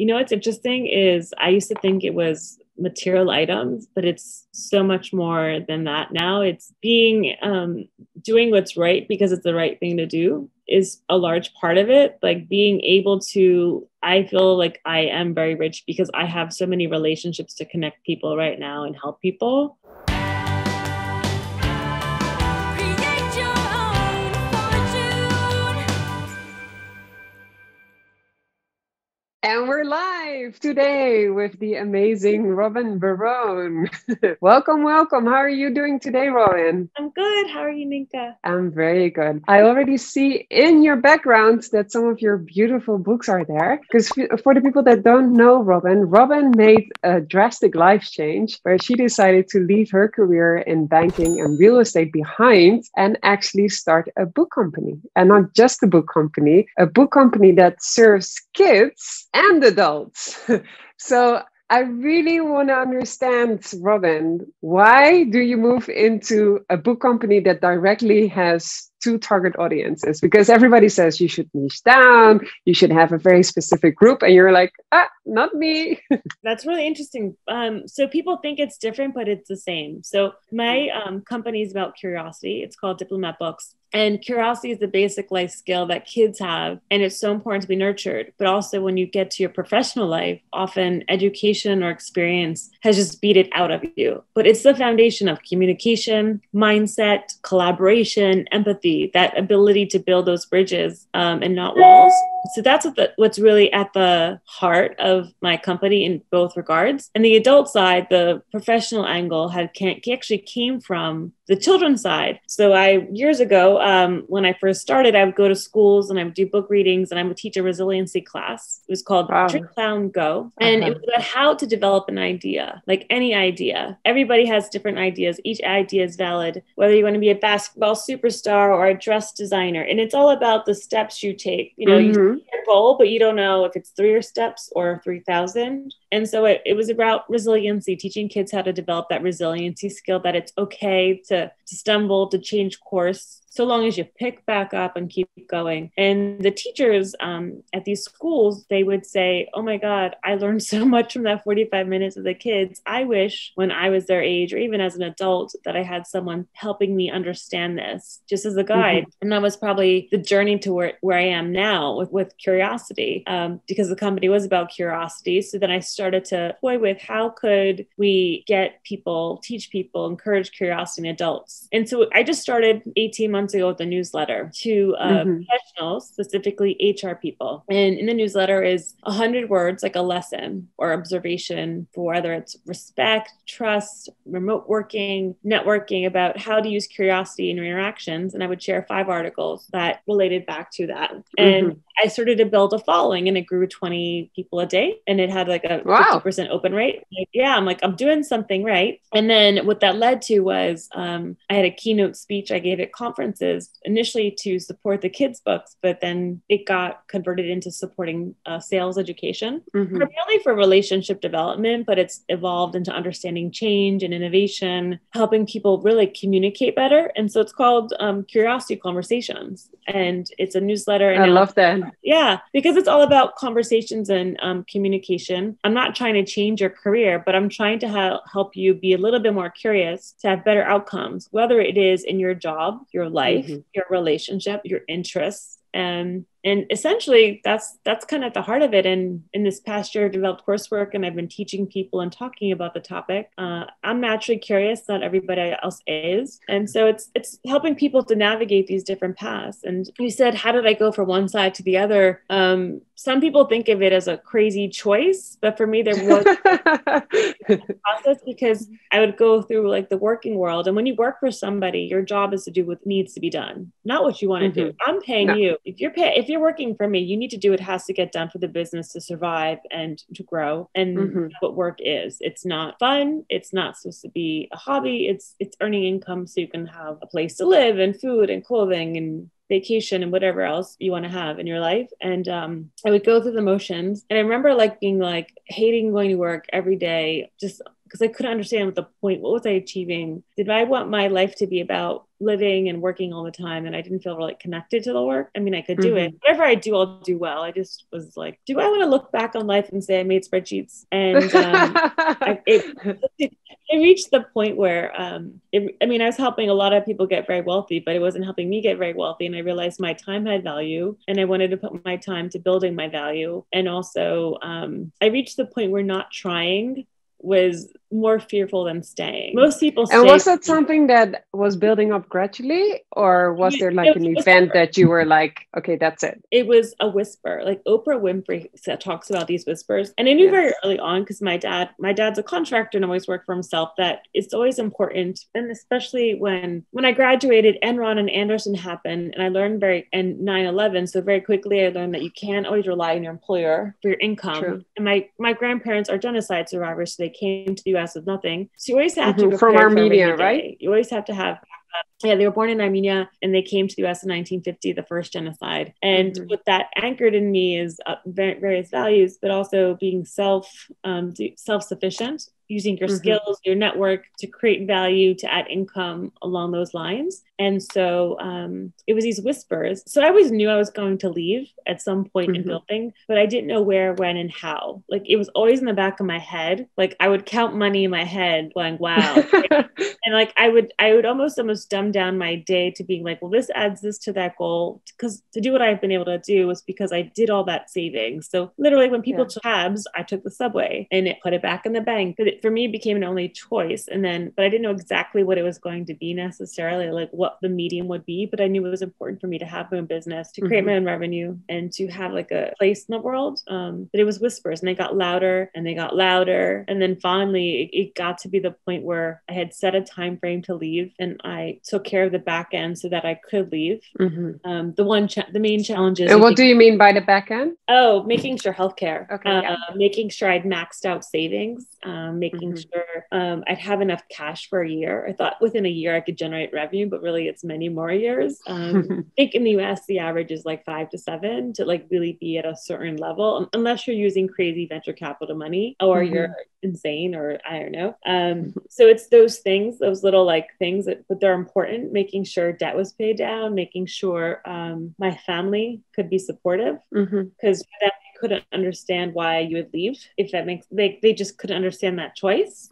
You know, what's interesting is I used to think it was material items, but it's so much more than that now. It's being doing what's right because it's the right thing to do is a large part of it. Like being able to, I feel like I am very rich because I have so many relationships to connect people right now and help people. And we're live today with the amazing Robin Barone. Welcome, welcome. How are you doing today, Robin? I'm good. How are you, Nienke? I'm very good. I already see in your background that some of your beautiful books are there. Because for the people that don't know Robin made a drastic life change where she decided to leave her career in banking and real estate behind and actually start a book company. And not just a book company that serves kids and adults. So I really want to understand, Robin, why do you move into a book company that directly has two target audiences? Because everybody says you should niche down, you should have a very specific group, and you're like, not me. That's really interesting. So people think it's different, but it's the same. So my company is about curiosity. It's called Diplomat Books. And curiosity is the basic life skill that kids have. And it's so important to be nurtured. But also when you get to your professional life, often education or experience has just beat it out of you. But it's the foundation of communication, mindset, collaboration, empathy, that ability to build those bridges and not walls. So that's what's really at the heart of my company in both regards. And the adult side, the professional angle actually came from the children's side. So years ago, when I first started, I would go to schools and I would do book readings and I would teach a resiliency class. It was called Trick Clown Go. And it was about how to develop an idea, like any idea. Everybody has different ideas. Each idea is valid, whether you want to be a basketball superstar or a dress designer. And it's all about the steps you take. You know, you set your goal, but you don't know if it's 3 steps or 3,000. And so it was about resiliency, teaching kids how to develop that resiliency skill, that it's okay to stumble, to change course, so long as you pick back up and keep going. And the teachers at these schools, they would say, oh my God, I learned so much from that 45 minutes with the kids. I wish when I was their age, or even as an adult, that I had someone helping me understand this just as a guide. And that was probably the journey to where I am now with curiosity, because the company was about curiosity. So then I started to toy with how could we get people, teach people, encourage curiosity in adults. And so I just started 18 months ago with a newsletter to professionals, specifically HR people. And in the newsletter is 100 words, like a lesson or observation for whether it's respect, trust, remote working, networking, about how to use curiosity in your interactions. And I would share 5 articles that related back to that. And I started to build a following and it grew 20 people a day. And it had like a 50% open rate. I'm doing something right. And then what that led to was I had a keynote speech I gave at conferences initially to support the kids' books, but then it got converted into supporting sales education, primarily for relationship development, but it's evolved into understanding change and innovation, helping people really communicate better. And so it's called Curiosity Conversations. And it's a newsletter. And I love that. Yeah, because it's all about conversations and communication. I'm not trying to change your career, but I'm trying to help you be a little bit more curious to have better outcomes, whether it is in your job, your life, your relationship, your interests. And essentially that's kind of at the heart of it. And in this past year, I've developed coursework and I've been teaching people and talking about the topic. I'm naturally curious, not everybody else is. And so it's helping people to navigate these different paths. And you said, how did I go from one side to the other? Some people think of it as a crazy choice, but for me, there was a process because I would go through like the working world. And when you work for somebody, your job is to do what needs to be done, not what you want to do. I'm paying you. If you're working for me, you need to do what has to get done for the business to survive and to grow. And what work is, it's not fun. It's not supposed to be a hobby. It's earning income so you can have a place to live and food and clothing and vacation and whatever else you want to have in your life. And I would go through the motions. And I remember being hating going to work every day, just because I couldn't understand what the point, what was I achieving? Did I want my life to be about living and working all the time, and I didn't feel really connected to the work? I mean, I could do it. Whatever I do, I'll do well. I just was like, do I want to look back on life and say I made spreadsheets? And it reached the point where, I mean, I was helping a lot of people get very wealthy, but it wasn't helping me get very wealthy. And I realized my time had value, and I wanted to put my time to building my value. And also, I reached the point where not trying was more fearful than staying. Most people And was that something that was building up gradually, or was there like an event that you were like, okay, that's it? It was a whisper. Like Oprah Winfrey talks about these whispers. And I knew very early on, because my dad's a contractor and always worked for himself, that it's always important. And especially when I graduated, Enron and Anderson happened, and I learned and 9/11. So very quickly I learned that you can't always rely on your employer for your income. True. And my grandparents are genocide survivors, so they came to the US with nothing. So you always have to from Armenia, right? You always have to have they were born in Armenia, and they came to the US in 1950, the first genocide. And what that anchored in me is various values, but also being self-sufficient, using your skills, your network to create value, to add income along those lines. And so it was these whispers. So I always knew I was going to leave at some point in building, but I didn't know where, when, and how. Like it was always in the back of my head. Like I would count money in my head going, wow. And like I would almost dumb down my day to being like, well, this adds this to that goal. Because to do what I've been able to do was because I did all that savings. So literally when people took cabs, I took the subway and it put it back in the bank. But for me, it became an only choice. But I didn't know exactly what it was going to be necessarily, like what the medium would be. But I knew it was important for me to have my own business, to create my own revenue, and to have like a place in the world. But it was whispers, and they got louder and they got louder. And then finally it got to be the point where I had set a time frame to leave, and I took care of the back end so that I could leave. The main challenge is. And what do you mean by the back end? Oh, making sure healthcare. Okay. Making sure I'd maxed out savings. Making sure I'd have enough cash for a year. I thought within a year I could generate revenue, but really it's many more years. I think in the US the average is like 5 to 7 to like really be at a certain level, unless you're using crazy venture capital money or you're insane, or I don't know. So it's those things, those little like things but they're important. Making sure debt was paid down, making sure my family could be supportive, because that couldn't understand why you would leave, if that makes they just couldn't understand that choice.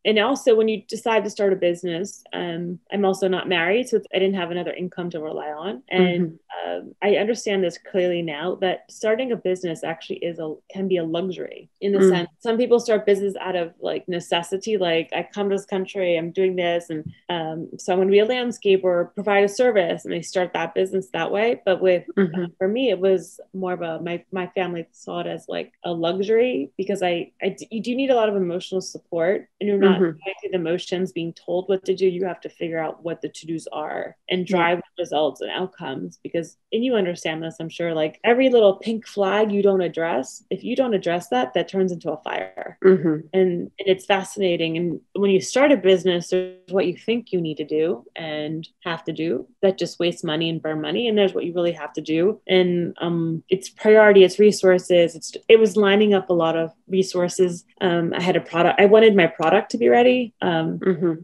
And also when you decide to start a business, I'm also not married, so I didn't have another income to rely on. And I understand this clearly now, that starting a business actually can be a luxury in the sense some people start business out of like necessity, like I come to this country, I'm doing this, and so I'm going to be a landscaper or provide a service, and they start that business that way. But for me, it was more of my family saw it as like a luxury, because you do need a lot of emotional support, and you're not going through the motions being told what to do. You have to figure out what the to-dos are and drive results and outcomes, because, and you understand this, I'm sure, like every little pink flag you don't address, if you don't address that turns into a fire. And it's fascinating. And when you start a business, there's what you think you need to do and have to do that just wastes money and burn money, and there's what you really have to do. And it's priority, it's resources. It was lining up a lot of resources. I had a product. I wanted my product to be ready. So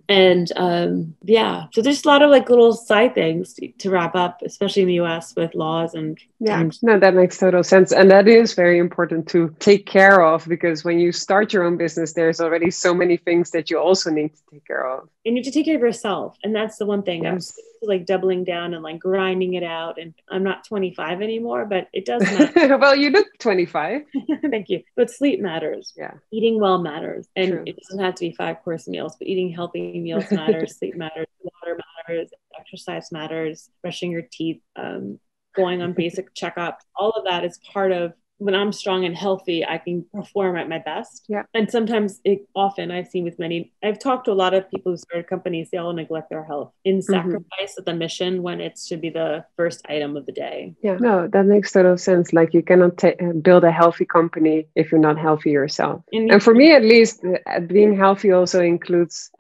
there's a lot of like little side things to wrap up, especially in the US with laws and. No, that makes total sense. And that is very important to take care of, because when you start your own business, there's already so many things that you also need to take care of. And you have to take care of yourself. And that's the one thing. I'm like doubling down and like grinding it out. And I'm not 25 anymore, but it does matter. Well, you look 25. Thank you. But sleep matters. Eating well matters. And True. It doesn't have to be 5-course meals, but eating healthy meals matters. Sleep matters. Water matters. Exercise matters. Brushing your teeth. Going on basic checkups. All of that is part of when I'm strong and healthy, I can perform at my best. And sometimes often I've seen I've talked to a lot of people who started companies, they all neglect their health in sacrifice of the mission when it should be the first item of the day. No, that makes total sense. Like you cannot build a healthy company if you're not healthy yourself. And for me, at least, being healthy also includes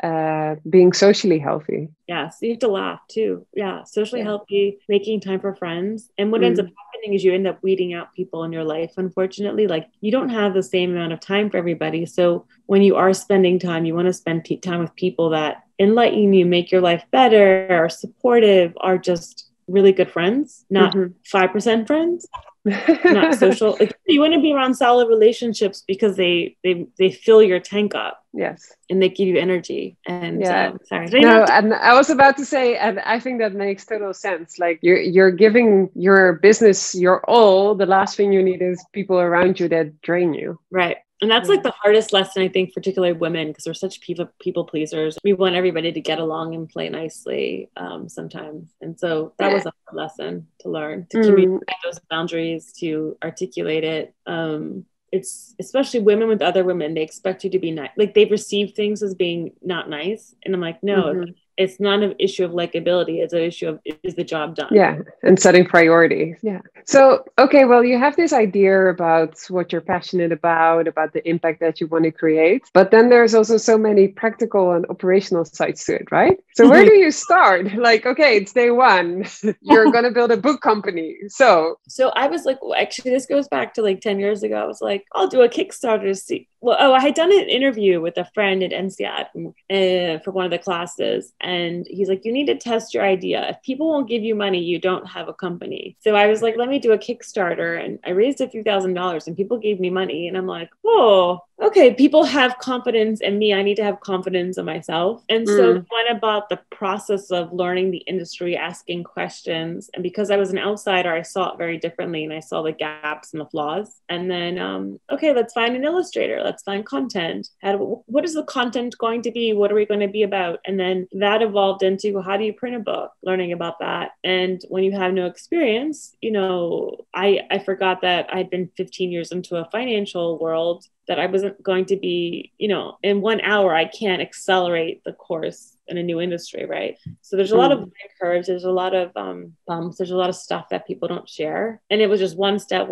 being socially healthy. Yes, you have to laugh too. Socially healthy, making time for friends. And what ends up happening happening is you end up weeding out people in your life. Unfortunately, like you don't have the same amount of time for everybody. So when you are spending time, you want to spend time with people that enlighten you, make your life better, are supportive, are just really good friends, not 5% friends. Not social. Like, you want to be around solid relationships because they fill your tank up. Yes. And they give you energy. And sorry. No, and I was about to say, and I think that makes total sense. Like you're giving your business your all. The last thing you need is people around you that drain you. Right. And that's like the hardest lesson, I think, particularly women, because we're such people pleasers. We want everybody to get along and play nicely sometimes. And so that was a hard lesson to learn, to communicate those boundaries, to articulate it. It's especially women with other women. They expect you to be nice. Like they perceive things as being not nice. And I'm like, no, it's not an issue of likability. It's an issue of, is the job done? Yeah. And setting priorities. Yeah. So, okay, well, you have this idea about what you're passionate about the impact that you want to create. But then there's also so many practical and operational sides to it, right? So where do you start? Like, okay, it's day one. You're going to build a book company. So I was like, well, actually, this goes back to like 10 years ago. I was like, I'll do a Kickstarter to see. Well, I had done an interview with a friend at NCAD for one of the classes. And he's like, you need to test your idea. If people won't give you money, you don't have a company. So I was like, let me do a Kickstarter. And I raised a few $1,000s and people gave me money. And I'm like, oh, okay, people have confidence in me. I need to have confidence in myself. And so I went about the process of learning the industry, asking questions. And because I was an outsider, I saw it very differently. And I saw the gaps and the flaws. And then, okay, let's find an illustrator. Let's find content. What is the content going to be? What are we going to be about? And then that evolved into, how do you print a book? Learning about that. And when you have no experience, I forgot that I'd been 15 years into a financial world, that I wasn't going to be, in 1 hour, I can't accelerate the course in a new industry, right? So there's a lot of courage. There's a lot of bumps. There's a lot of stuff that people don't share. And it was just one step,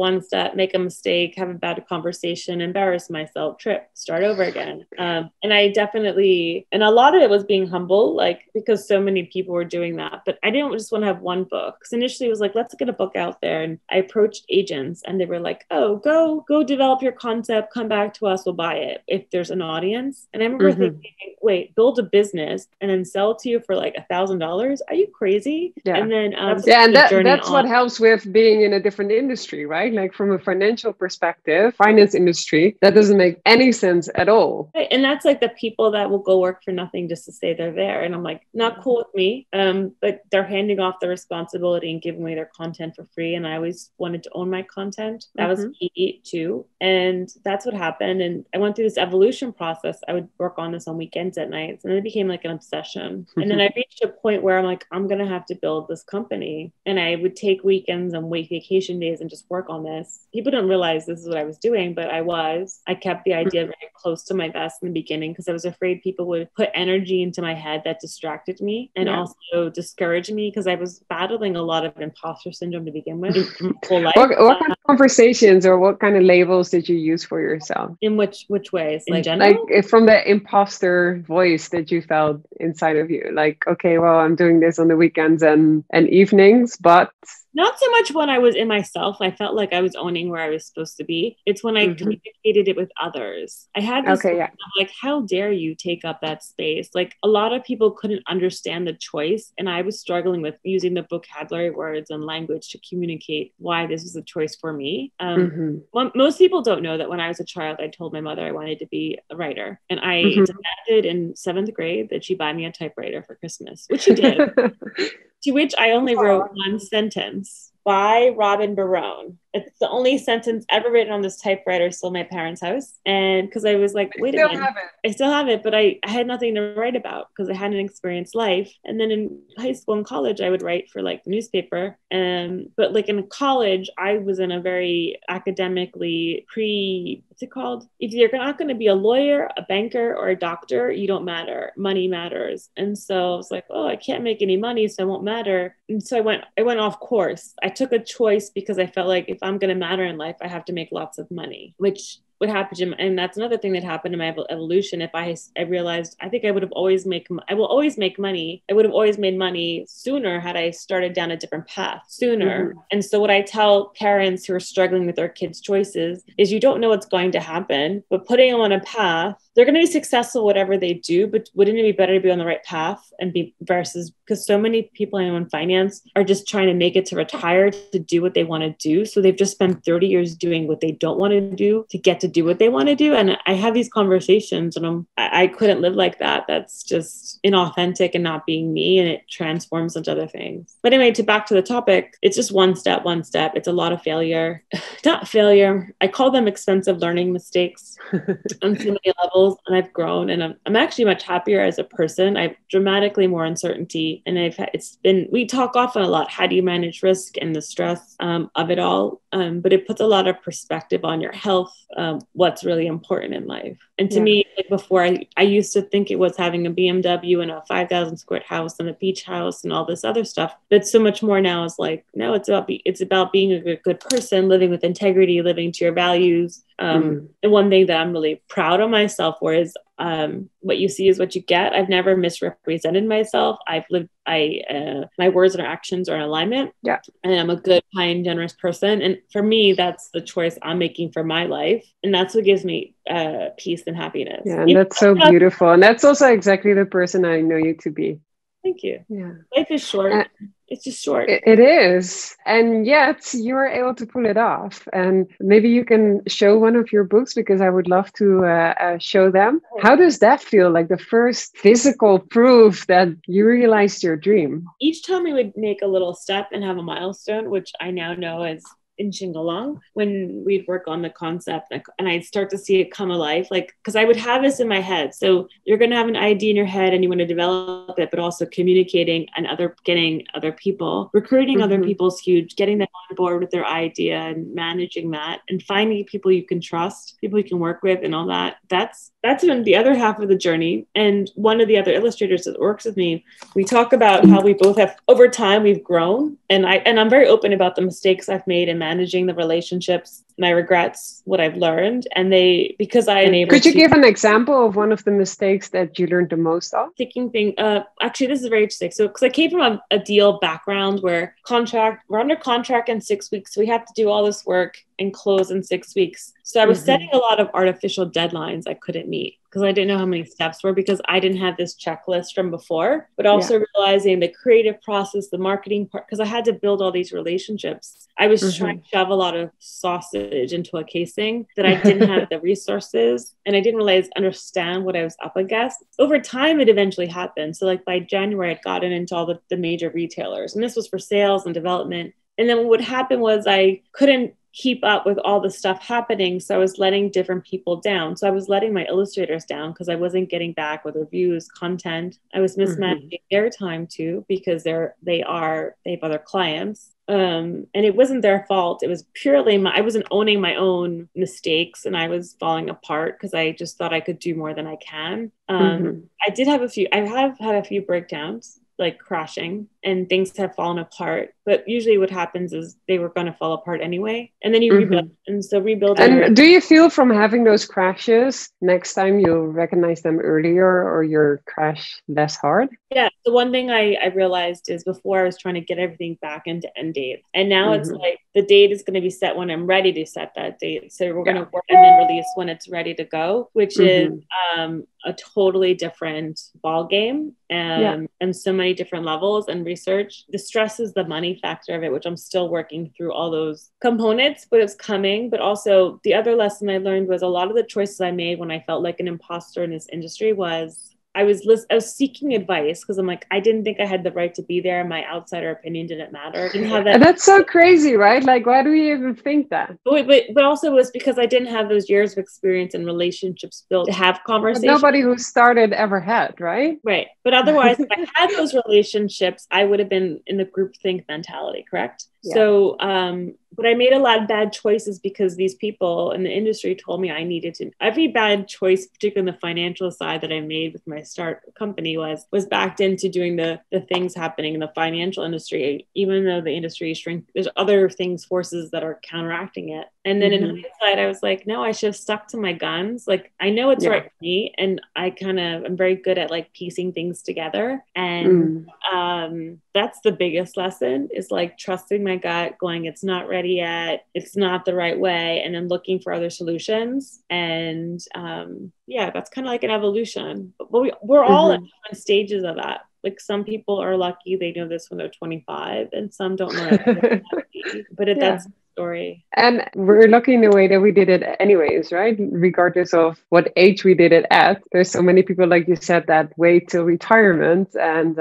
make a mistake, have a bad conversation, embarrass myself, trip, start over again. And I definitely, and a lot of it was being humble, like, because so many people were doing that. But I didn't just want to have one book. Because initially it was like, let's get a book out there. And I approached agents and they were like, oh, go develop your concept, come back to us, we'll buy it if there's an audience. And I remember thinking, wait, build a business and then sell it to you for like $1,000? Are you crazy? Yeah. And then that's what helps with being in a different industry, right? Like from a financial perspective, finance industry, that doesn't make any sense at all. Right. And that's like the people that will go work for nothing just to say they're there. And I'm like, not cool with me. But they're handing off the responsibility and giving away their content for free. And I always wanted to own my content. That was key too. And that's what happened. And I went through this evolution process. I would work on this on weekends at nights. And then it became like an obsession. And then I reached a point where I'm like, I'm going to have to build this company. And I would take weekends and vacation days and just work on this. People don't realize this is what I was doing, but I kept the idea very close to my vest in the beginning because I was afraid people would put energy into my head that distracted me and also discouraged me because I was battling a lot of imposter syndrome to begin with. Whole life. What kind of conversations or what kind of labels did you use for yourself? In which ways? In general? Like from the imposter voice that you felt inside of you, like, okay, well, I'm doing this on the weekends and evenings, but not so much when I was in myself. I felt like I was owning where I was supposed to be. It's when I communicated it with others. I had this like, how dare you take up that space? Like a lot of people couldn't understand the choice. And I was struggling with using the vocabulary words and language to communicate why this was a choice for me. Most people don't know that when I was a child, I told my mother I wanted to be a writer. And I demanded in 7th grade that she buy me a typewriter for Christmas, which she did. To which I only wrote one sentence: by Robin Barone. It's the only sentence ever written on this typewriter, still in my parents' house. And because I was like, wait a minute, I still have it, but I had nothing to write about because I hadn't experienced life. And then in high school and college, I would write for like the newspaper. But like in college, I was in a very academically what's it called? If you're not going to be a lawyer, a banker, or a doctor, you don't matter. Money matters. And so I was like, oh, I can't make any money, so it won't matter. And so I went off course. I took a choice because I felt like if I'm going to matter in life, I have to make lots of money, which what happened and that's another thing that happened in my evolution. If I realized, I think I would have always I will always make money. I would have always made money sooner had I started down a different path sooner. And so what I tell parents who are struggling with their kids' choices is you don't know what's going to happen, but putting them on a path, they're going to be successful whatever they do, but wouldn't it be better to be on the right path and be versus, because so many people I know in finance are just trying to make it to retire to do what they want to do. So they've just spent 30 years doing what they don't want to do to get to do what they want to do. And I have these conversations and I couldn't live like that. That's just inauthentic and not being me, and it transforms into other things. But anyway, back to the topic, it's just one step. It's a lot of failure, not failure. I call them expensive learning mistakes on so many levels. And I've grown, and I'm actually much happier as a person. I've dramatically more uncertainty, and we talk often a lot. How do you manage risk and the stress of it all? But it puts a lot of perspective on your health, what's really important in life. And to me, like before, I used to think it was having a BMW and a 5,000 square house and a beach house and all this other stuff. But so much more now is like, no, it's about being a good person, living with integrity, living to your values. And one thing that I'm really proud of myself for is what you see is what you get. I've never misrepresented myself. My words and actions are in alignment. Yeah. And I'm a good, kind, generous person. And for me, that's the choice I'm making for my life. And that's what gives me peace and happiness. Yeah, and that's so beautiful. And that's also exactly the person I know you to be. Thank you. Yeah. Life is short. It's just short. It is. And yet you're able to pull it off. And maybe you can show one of your books, because I would love to show them. How does that feel? Like the first physical proof that you realized your dream? Each time we would make a little step and have a milestone, which I now know is inching along, when we'd work on the concept and I'd start to see it come alive, like, because I would have this in my head. So you're going to have an idea in your head and you want to develop it, but also communicating and getting other people, recruiting other people is huge, getting them on board with their idea and managing that and finding people you can trust, people you can work with and all that. That's been the other half of the journey. And one of the other illustrators that works with me, we talk about how we both have, over time, we've grown. And I'm very open about the mistakes I've made in managing the relationships, my regrets, what I've learned. And Could you give an example of one of the mistakes that you learned the most of? Actually, this is very interesting. So, because I came from a deal background where we're under contract in 6 weeks. So we have to do all this work and close in 6 weeks. So I was setting a lot of artificial deadlines I couldn't meet because I didn't know how many steps were, because I didn't have this checklist from before, but also realizing the creative process, the marketing part, because I had to build all these relationships. I was trying to shove a lot of sausage into a casing that I didn't have the resources, and I didn't understand what I was up against. Over time, it eventually happened. So like by January, I'd gotten into all the major retailers, and this was for sales and development. And then what would happen was I couldn't keep up with all the stuff happening. So I was letting different people down. So I was letting my illustrators down because I wasn't getting back with reviews, content. I was mismanaging their time too, because they have other clients. And it wasn't their fault. It was purely I wasn't owning my own mistakes, and I was falling apart because I just thought I could do more than I can. I have had a few breakdowns, like crashing, and things have fallen apart. But usually what happens is they were going to fall apart anyway. And then you rebuild. And so rebuilding. And do you feel from having those crashes, next time you'll recognize them earlier, or your crash less hard? Yeah. The one thing I realized is before I was trying to get everything back into end date. And now it's like the date is going to be set when I'm ready to set that date. So we're going to work and then release when it's ready to go, which is a totally different ball game. And so many different levels and research. The stress is the money factor of it, which I'm still working through all those components, but it's coming. But also the other lesson I learned was a lot of the choices I made when I felt like an imposter in this industry was I was seeking advice because I'm like, I didn't think I had the right to be there. My outsider opinion didn't matter. I didn't have that. And that's so crazy, right? Like, why do we even think that? But also it was because I didn't have those years of experience and relationships built to have conversations. But nobody who started ever had, right? Right. But otherwise, if I had those relationships, I would have been in the groupthink mentality, correct? So, but I made a lot of bad choices because these people in the industry told me I needed to. Every bad choice, particularly on the financial side that I made with my start company, was backed into doing the things happening in the financial industry. Even though the industry is shrinking, there's other things, forces that are counteracting it. And then in hindsight, I was like, no, I should have stuck to my guns. Like, I know it's right for me, and I'm very good at like piecing things together. And that's the biggest lesson, is like trusting my gut, going, it's not ready yet, it's not the right way, and then looking for other solutions. And that's kind of like an evolution. But we're all at different stages of that. Like, some people are lucky, they know this when they're 25, and some don't know it. But that's the story. And we're lucky in the way that we did it anyways, right? Regardless of what age we did it at. There's so many people, like you said, that wait till retirement and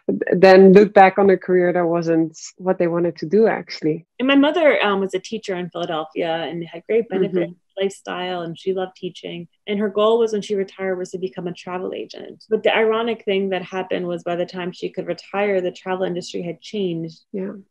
then look back on a career that wasn't what they wanted to do, actually. And my mother was a teacher in Philadelphia and had great benefits. Lifestyle, and she loved teaching, and her goal was, when she retired, was to become a travel agent. But the ironic thing that happened was, by the time she could retire, the travel industry had changed,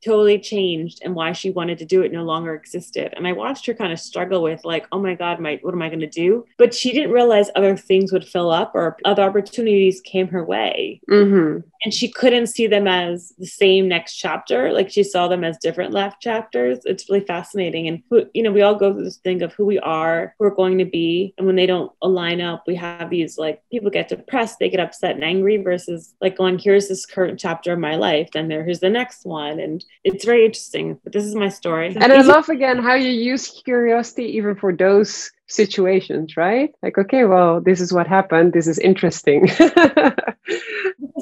totally changed, and why she wanted to do it no longer existed. And I watched her kind of struggle with, like, oh my God, what am I going to do? But she didn't realize other things would fill up, or other opportunities came her way. And she couldn't see them as the same next chapter. Like, she saw them as different left chapters. It's really fascinating. And, we all go through this thing of who we are, who we're going to be. And when they don't align up, we have these, like, people get depressed, they get upset and angry, versus like going, here's this current chapter of my life, then here's the next one. And it's very interesting. But this is my story. And I love, again, how you use curiosity even for those situations, right? Like, okay, well, this is what happened. This is interesting.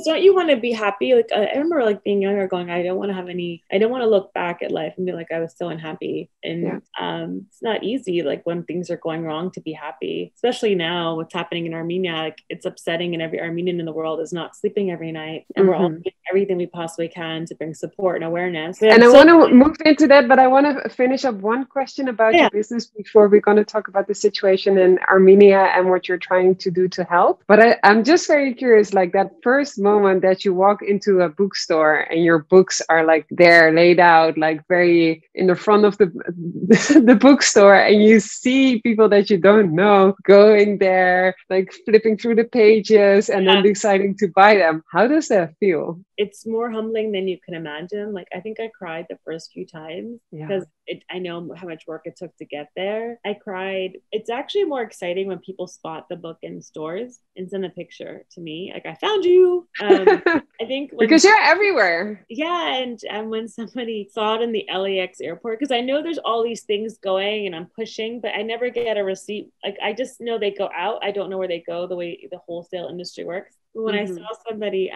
Don't you want to be happy? Like, I remember, like, being younger, going, I don't want to look back at life and be like, I was so unhappy. And it's not easy, like, when things are going wrong, to be happy, especially now what's happening in Armenia. Like, it's upsetting, and every Armenian in the world is not sleeping every night, and we're all doing everything we possibly can to bring support and awareness. And I want to move into that, but I want to finish up one question about your business before we're going to talk about the situation in Armenia and what you're trying to do to help. But I'm just very curious, like, that first moment that you walk into a bookstore and your books are like there laid out, like very in the front of the bookstore, and you see people that you don't know going there, like flipping through the pages and then deciding to buy them. How does that feel? It's more humbling than you can imagine. Like, I think I cried the first few times because I know how much work it took to get there. I cried. It's actually more exciting when people spot the book in stores and send a picture to me. Like, I found you. I think because you're everywhere. Yeah. And when somebody saw it in the LAX airport, because I know there's all these things going and I'm pushing, but I never get a receipt. Like, I just know they go out. I don't know where they go, the way the wholesale industry works. When I saw somebody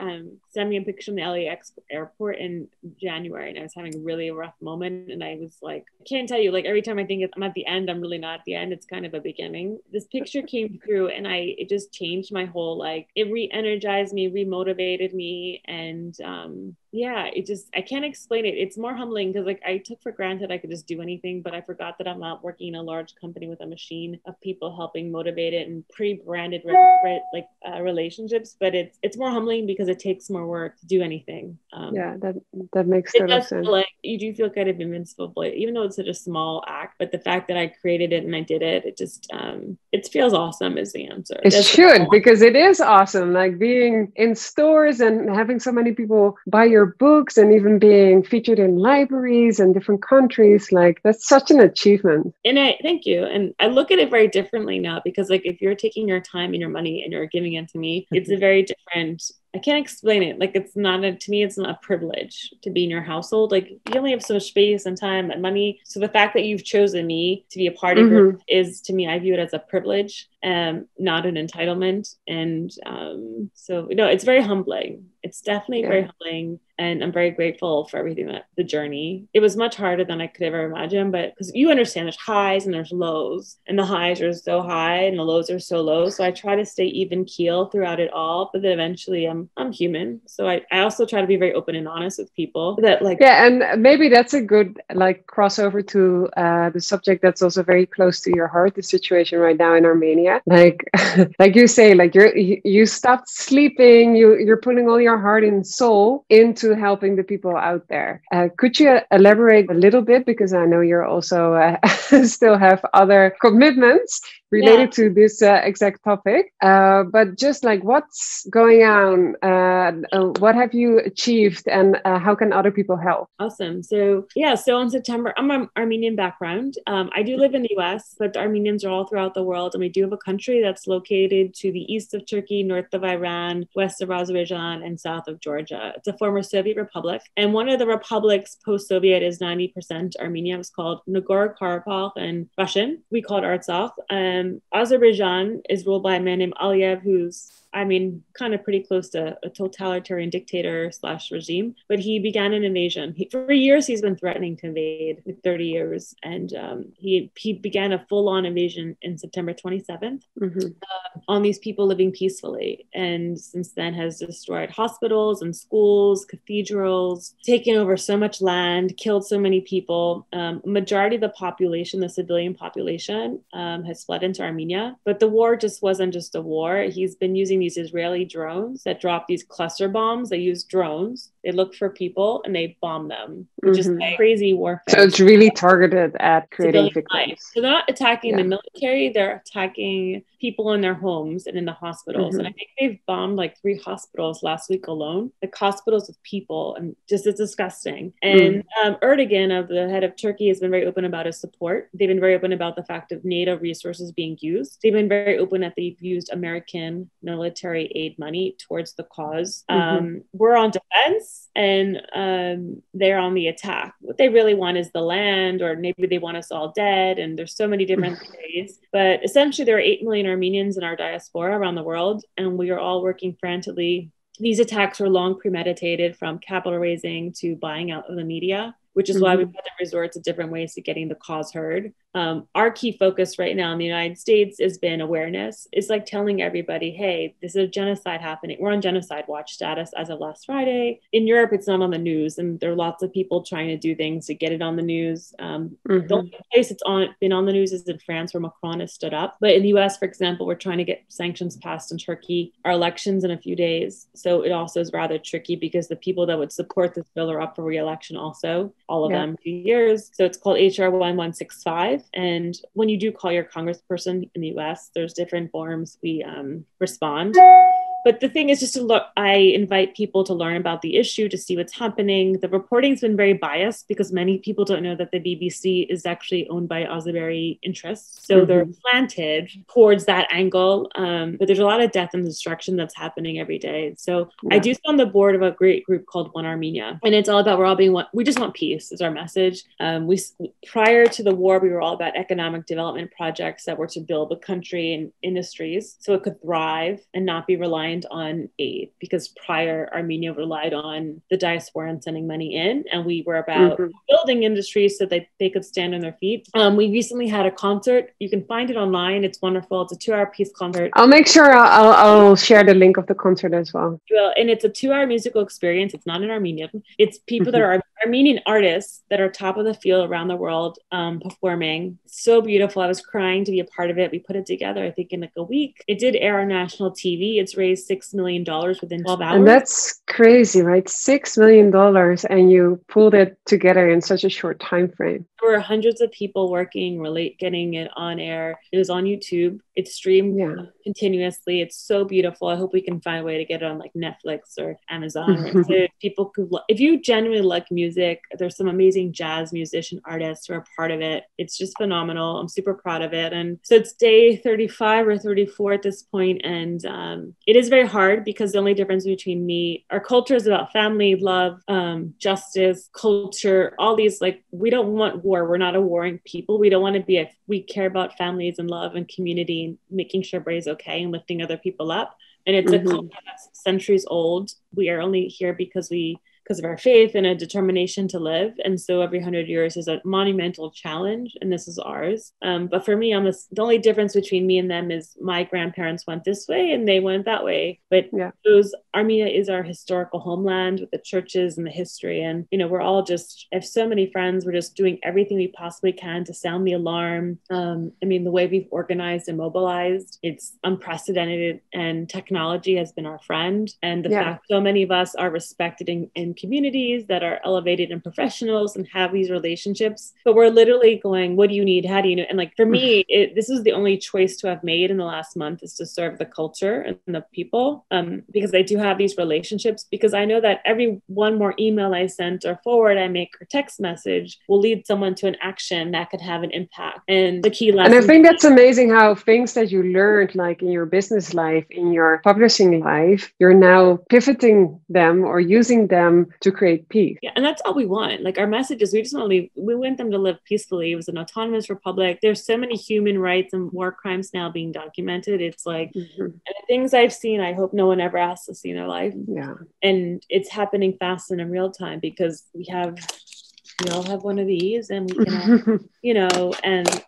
send me a picture from the LAX airport in January, and I was having a really rough moment, and I was like, I can't tell you, like, every time I think I'm at the end, I'm really not at the end. It's kind of a beginning. This picture came through, and it just changed my whole, like, it re-energized me, re-motivated me. And I can't explain it. It's more humbling because, like, I took for granted I could just do anything, but I forgot that I'm not working in a large company with a machine of people helping motivate it and pre-branded relationships. But it's more humbling because it takes more work to do anything. That makes total sense. Like, you do feel kind of invincible, even though it's such a small act. But the fact that I created it and I did it, it just it feels awesome is the answer. It should, because it is awesome. Like, being in stores and having so many people buy your books and even being featured in libraries in different countries, like, that's such an achievement. And thank you. And I look at it very differently now, because, like, if you're taking your time and your money and you're giving it to me, it's a very different, I can't explain it. Like, to me, it's not a privilege to be in your household. Like, you only have so much space and time and money. So the fact that you've chosen me to be a part of it is, to me, I view it as a privilege, not an entitlement. And it's very humbling. It's definitely very humbling. And I'm very grateful for everything, the journey. It was much harder than I could ever imagine, but because you understand there's highs and there's lows, and the highs are so high and the lows are so low. So I try to stay even keel throughout it all, but then eventually I'm human. So I also try to be very open and honest with people that, like, and maybe that's a good, like, crossover to the subject that's also very close to your heart, the situation right now in Armenia. Like, like you say, like, you stopped sleeping, you're putting all your heart and soul into to helping the people out there. Could you elaborate a little bit? Because I know you're also still have other commitments related to this exact topic. But just like what's going on, what have you achieved, and how can other people help? Awesome. So in September, I'm an Armenian background. I do live in the US, but the Armenians are all throughout the world. And we do have a country that's located to the east of Turkey, north of Iran, west of Azerbaijan, and south of Georgia. It's a former Soviet republic. And one of the republics post-Soviet is 90% Armenia. It's called Nagorno-Karabakh in Russian. We call it Artsakh. Azerbaijan is ruled by a man named Aliyev, who's kind of pretty close to a totalitarian dictator / regime, but he began an invasion. For years, he's been threatening to invade, 30 years. And he began a full-on invasion in September 27th on these people living peacefully. And since then has destroyed hospitals and schools, cathedrals, taken over so much land, killed so many people. Majority of the population, the civilian population, has fled into Armenia. But the war just wasn't just a war. He's been using these Israeli drones that drop these cluster bombs. They use drones. They look for people and they bomb them, which is like crazy warfare. So it's really targeted at creating victims. So they're not attacking the military. They're attacking people in their homes and in the hospitals. And I think they've bombed like 3 hospitals last week alone. Like hospitals with people, and just it's disgusting. And Erdogan, the head of Turkey, has been very open about his support. They've been very open about the fact of NATO resources being used. They've been very open that they've used American military aid money towards the cause. We're on defense and they're on the attack. What they really want is the land, or maybe they want us all dead. And there's so many different ways. But essentially, there are 8 million Armenians in our diaspora around the world, and we are all working frantically. These attacks were long premeditated, from capital raising to buying out of the media, which is why we've had to resort to different ways to getting the cause heard. Our key focus right now in the United States has been awareness. It's like telling everybody, hey, this is a genocide happening. We're on genocide watch status as of last Friday. In Europe, it's not on the news, and there are lots of people trying to do things to get it on the news. The only place it's been on the news is in France, where Macron has stood up. But in the US, for example, we're trying to get sanctions passed in Turkey. Our election's in a few days. So it also is rather tricky, because the people that would support this bill are up for re-election also, all of them, 2 years. So it's called HR 1165. And when you do call your congressperson in the US, there's different forms we respond. But the thing is just to look, I invite people to learn about the issue, to see what's happening. The reporting's been very biased, because many people don't know that the BBC is actually owned by Azeri interests. So they're planted towards that angle. But there's a lot of death and destruction that's happening every day. So I do sit on the board of a great group called One Armenia. And it's all about, we're all being one. We just want peace is our message. Prior to the war, we were all about economic development projects that were to build the country and industries so it could thrive and not be reliant on aid, because prior Armenia relied on the diaspora and sending money in, and we were about building industries so that they could stand on their feet. We recently had a concert. You can find it online. It's wonderful. It's a 2-hour piece concert. I'll make sure I'll share the link of the concert as well. Well, and it's a 2-hour musical experience. It's not in Armenian. It's people that are Armenian artists that are top of the field around the world performing. So beautiful. I was crying to be a part of it. We put it together, I think, in like a week. It did air on national TV. It's raised $6 million within 12 hours. And that's crazy, right? $6 million, and you pulled it together in such a short time frame. There were hundreds of people working, getting it on air. It was on YouTube. It's streamed continuously. It's so beautiful. I hope we can find a way to get it on like Netflix or Amazon. So people could, if you genuinely like music, there's some amazing jazz musician artists who are part of it. It's just phenomenal. I'm super proud of it. And so it's day 35 or 34 at this point. And it is very hard, because the only difference between me, our culture is about family, love, justice, culture, all these, like, we don't want war. We're not a warring people. We don't want to be we care about families and love and community and making sure everybody's okay and lifting other people up. And it's a culture that's centuries old. We are only here because of our faith and a determination to live. And so every 100 years is a monumental challenge, and this is ours. But for me, the only difference between me and them is my grandparents went this way and they went that way. But Armenia is our historical homeland with the churches and the history. And, we're all I have so many friends. We're just doing everything we possibly can to sound the alarm. The way we've organized and mobilized, it's unprecedented, and technology has been our friend. And the fact so many of us are respected and communities that are elevated and professionals and have these relationships. But we're literally going, what do you need? How do you know? And like for me, this is the only choice to have made in the last month, is to serve the culture and the people, because I do have these relationships, because I know that every one more email I sent or forward I make or text message will lead someone to an action that could have an impact. And the key lesson. And I think that's amazing how things that you learned, like in your business life, in your publishing life, you're now pivoting them or using them to create peace. Yeah, and that's all we want. Like our messages, we just want to leave, we want them to live peacefully. It was an autonomous republic. There's so many human rights and war crimes now being documented. It's like, and the things I've seen, I hope no one ever has to see in their life. Yeah. And it's happening fast and in real time, because we all have one of these, and we can, and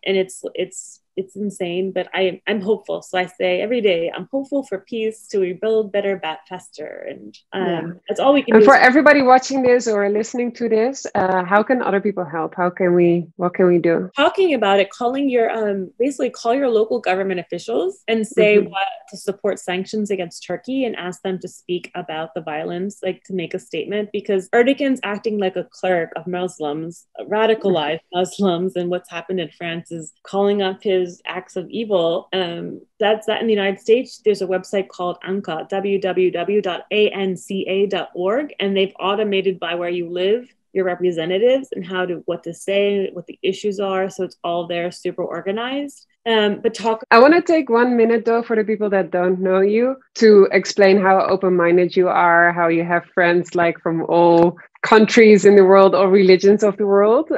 it's insane, but I'm hopeful. So I say every day, I'm hopeful for peace, to rebuild better, faster. And that's all we can do. And for everybody watching this or listening to this, how can other people help? What can we do? Talking about it, calling your, basically call your local government officials and say what to support sanctions against Turkey, and ask them to speak about the violence, like to make a statement, because Erdogan's acting like a cleric of Muslims, radicalized Muslims, and what's happened in France is calling up his acts of evil. That's that. In the United States, there's a website called ANCA, www.anca.org, and they've automated by where you live your representatives and what to say, what the issues are. So it's all there, super organized. I want to take 1 minute though, for the people that don't know you, to explain how open-minded you are, how you have friends like from all countries in the world or religions of the world,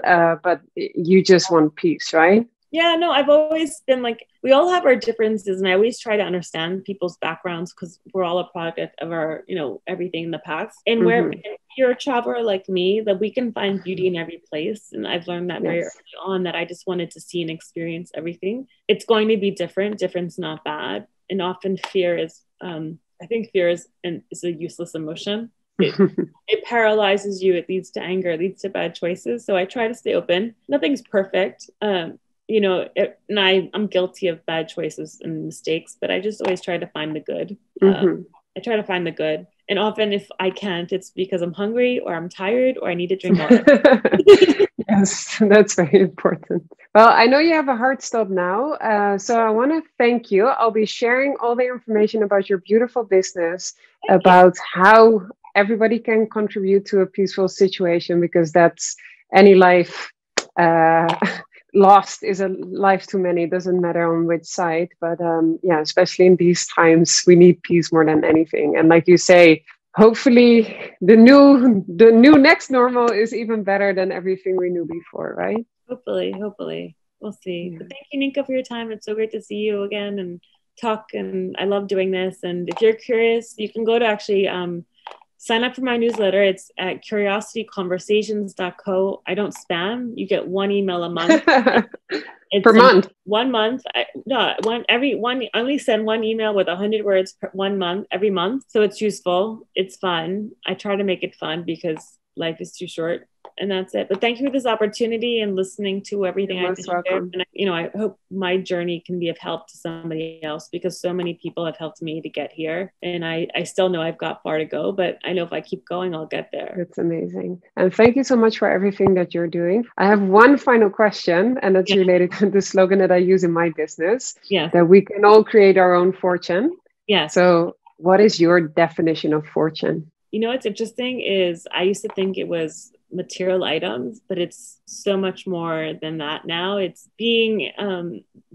but you just want peace, right? Yeah, no, I've always been like, we all have our differences, and I always try to understand people's backgrounds, because we're all a product of our, everything in the past. And where if you're a traveler like me, that we can find beauty in every place. And I've learned that very early on, that I just wanted to see and experience everything. It's going to be different. Difference not bad. And often fear is, I think fear is a useless emotion. It paralyzes you. It leads to anger. It leads to bad choices. So I try to stay open. Nothing's perfect. And I'm guilty of bad choices and mistakes, but I just always try to find the good. I try to find the good. And often if I can't, it's because I'm hungry or I'm tired or I need to drink water. Yes, that's very important. Well, I know you have a hard stop now. So I want to thank you. I'll be sharing all the information about your beautiful business, about how everybody can contribute to a peaceful situation, because that's any life. Lost is a life too many. It doesn't matter on which side, but especially in these times, we need peace more than anything. And like you say, hopefully the new next normal is even better than everything we knew before, right? Hopefully, we'll see. Yeah. But thank you, Nienke, for your time. It's so great to see you again and talk. And I love doing this. And if you're curious, you can go to actually sign up for my newsletter. It's at curiosityconversations.co. I don't spam. You get one email a month. Per month? 1 month. I only send one email with 100 words per 1 month, every month. So it's useful. It's fun. I try to make it fun because life is too short. And that's it. But thank you for this opportunity and listening to everything I shared. And I hope my journey can be of help to somebody else, because so many people have helped me to get here. And I still know I've got far to go, but I know if I keep going, I'll get there. That's amazing. And thank you so much for everything that you're doing. I have one final question, and that's related to the slogan that I use in my business, that we can all create our own fortune. Yes. So what is your definition of fortune? What's interesting is I used to think it was material items, but it's so much more than that now. It's being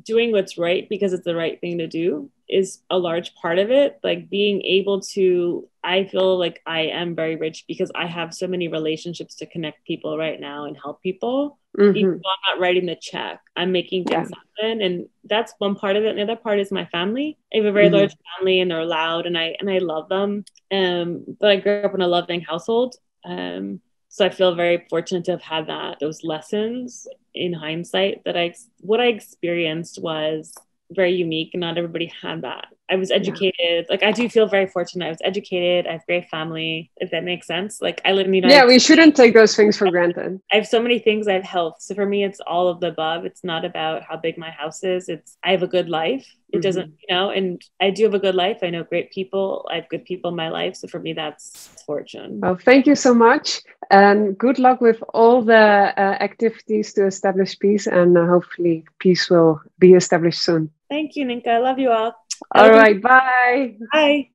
doing what's right because it's the right thing to do is a large part of it. Like being able to, I feel like I am very rich because I have so many relationships to connect people right now and help people. Even though I'm not writing the check, I'm making things happen. And that's one part of it. And the other part is my family. I have a very large family, and they're loud, and I love them. But I grew up in a loving household. So I feel very fortunate to have had those lessons in hindsight, that what I experienced was very unique, and not everybody had that. I was educated. Like, I do feel very fortunate. I was educated. I have a great family, if that makes sense. Like, I live in the United We shouldn't take those things for granted. I have so many things. I have health. So for me, it's all of the above. It's not about how big my house is. I have a good life. It doesn't, and I do have a good life. I know great people. I have good people in my life. So for me, that's fortune. Well, thank you so much. And good luck with all the activities to establish peace. And hopefully peace will be established soon. Thank you, Nienke. I love you all. All right. Bye. Bye.